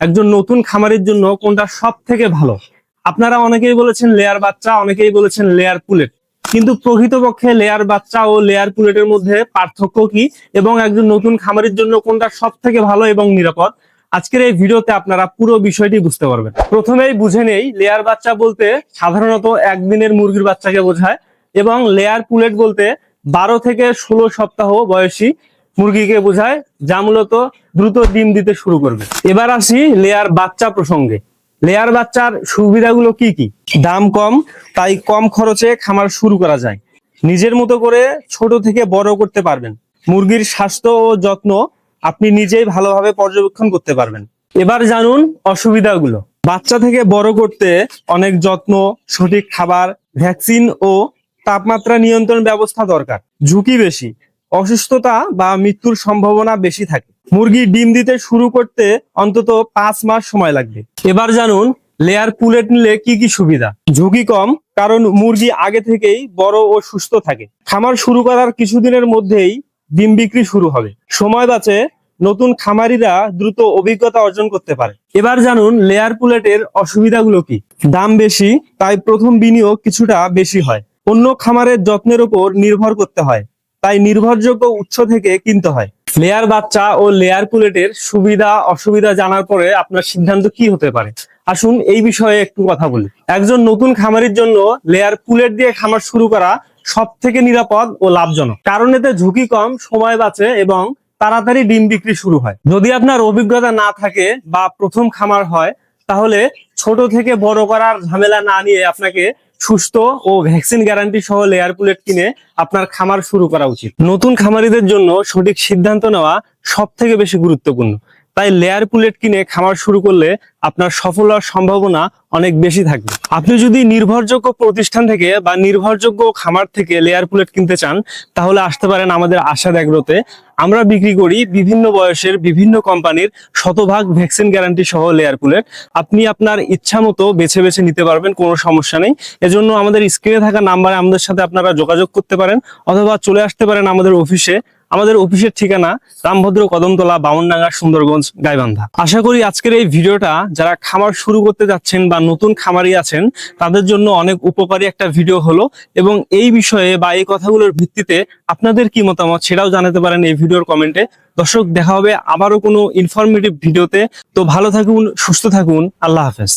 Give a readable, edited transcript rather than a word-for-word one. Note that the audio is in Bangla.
একজন নতুন খামারের জন্য কোনটা সব থেকে ভালো? আপনারা অনেকেই বলেছেন লেয়ার বাচ্চা, অনেকেই বলেছেন লেয়ার পুলেট, কিন্তু প্রকৃতপক্ষে লেয়ার বাচ্চা ও লেয়ার পুলেটের মধ্যে পার্থক্য কি এবং একজন নতুন খামারের জন্য কোনটা সব থেকে ভালো এবং নিরাপদ, আজকের এই ভিডিওতে আপনারা পুরো বিষয়টি বুঝতে পারবেন। প্রথমেই বুঝে নেই, লেয়ার বাচ্চা বলতে সাধারণত একদিনের মুরগির বাচ্চাকে বোঝায় এবং লেয়ার পুলেট বলতে 12 থেকে 16 সপ্তাহ বয়সী মুরগিকে বোঝায়, যা মূলত দ্রুত ডিম দিতে শুরু করবে। এবার আসি লেয়ার বাচ্চা প্রসঙ্গে। লেয়ার বাচ্চার সুবিধাগুলো কি কি? দাম কম, তাই কম খরচে খামার শুরু করা যায়। নিজের মতো করে ছোট থেকে বড় করতে পারবেন। মুরগির স্বাস্থ্য ও যত্ন আপনি নিজেই ভালোভাবে পর্যবেক্ষণ করতে পারবেন। এবার জানুন অসুবিধাগুলো। বাচ্চা থেকে বড় করতে অনেক যত্ন, সঠিক খাবার, ভ্যাকসিন ও তাপমাত্রা নিয়ন্ত্রণ ব্যবস্থা দরকার। ঝুঁকি বেশি, অসুস্থতা বা মৃত্যুর সম্ভাবনা বেশি থাকে। মুরগি ডিম দিতে শুরু করতে অন্তত 5 মাস সময় লাগবে। এবার জানুন লেয়ার পুলেট নিলে কি কি সুবিধা। ঝুঁকি কম, কারণ মুরগি আগে থেকেই বড় ও সুস্থ থাকে। খামার শুরু করার কিছুদিনের মধ্যেই ডিম বিক্রি শুরু হবে। সময় বাঁচে, নতুন খামারিরা দ্রুত অভিজ্ঞতা অর্জন করতে পারে। এবার জানুন লেয়ার পুলেটের অসুবিধাগুলো কি। দাম বেশি, তাই প্রথম বিনিয়োগ কিছুটা বেশি হয়। অন্য খামারের যত্নের উপর নির্ভর করতে হয়, তাই নির্ভরযোগ্য উৎস থেকে কিনতে হয়। লেয়ার বাচ্চা ও লেয়ার পুলেটের সুবিধা অসুবিধা জানার পরে আপনার সিদ্ধান্ত কি হতে পারে, আসুন এই বিষয়ে একটু কথা বলি। একজন নতুন খামারির জন্য লেয়ার পুলেট দিয়ে খামার শুরু করা সব থেকে নিরাপদ ও লাভজনক, কারণ এতে ঝুঁকি কম, সময় বাঁচে এবং তাড়াতাড়ি ডিম বিক্রি শুরু হয়। যদি আপনার অভিজ্ঞতা না থাকে বা প্রথম খামার হয়, তাহলে ছোট থেকে বড় করার ঝামেলা না নিয়ে আপনাকে সুস্থ ও ভ্যাকসিন গ্যারান্টি সহ লেয়ার পুলেট কিনে আপনার খামার শুরু করা উচিত। নতুন খামারিদের জন্য সঠিক সিদ্ধান্ত নেওয়া সব থেকে বেশি গুরুত্বপূর্ণ, তাই লেয়ার পুলেট কিনে খামার শুরু করলে আপনার সফল হওয়ার সম্ভাবনা অনেক বেশি থাকবে। আপনি যদি নির্ভরযোগ্য প্রতিষ্ঠান থেকে বা নির্ভরযোগ্য খামার থেকে লেয়ার পুলেট কিনতে চান, তাহলে আসতে পারেন আমাদের আশাদ এগ্রোতে। আমরা বিক্রি করি বিভিন্ন বয়সের বিভিন্ন কোম্পানির শতভাগ ভ্যাকসিন গ্যারান্টি সহ লেয়ার পুলেট। আপনি আপনার ইচ্ছা মতো বেছে বেছে নিতে পারবেন, কোনো সমস্যা নেই। এজন্য আমাদের স্ক্রিনে থাকা নাম্বারে আমাদের সাথে আপনারা যোগাযোগ করতে পারেন অথবা চলে আসতে পারেন আমাদের অফিসে। আমাদের অফিসের ঠিকানা রামভদ্র কদমতলা, বামনডাঙ্গা, সুন্দরগঞ্জ, গাইবান্ধা। আশা করি আজকের এই ভিডিওটা যারা খামার শুরু করতে যাচ্ছেন বা নতুন খামারি আছেন তাদের জন্য অনেক উপকারী একটা ভিডিও হলো, এবং এই বিষয়ে বা এই কথাগুলোর ভিত্তিতে আপনাদের কি মতামত সেটাও জানাতে পারেন এই ভিডিওর কমেন্টে। দর্শক, দেখা হবে আবারও কোনো ইনফরমেটিভ ভিডিওতে। তো ভালো থাকুন, সুস্থ থাকুন, আল্লাহ হাফেজ।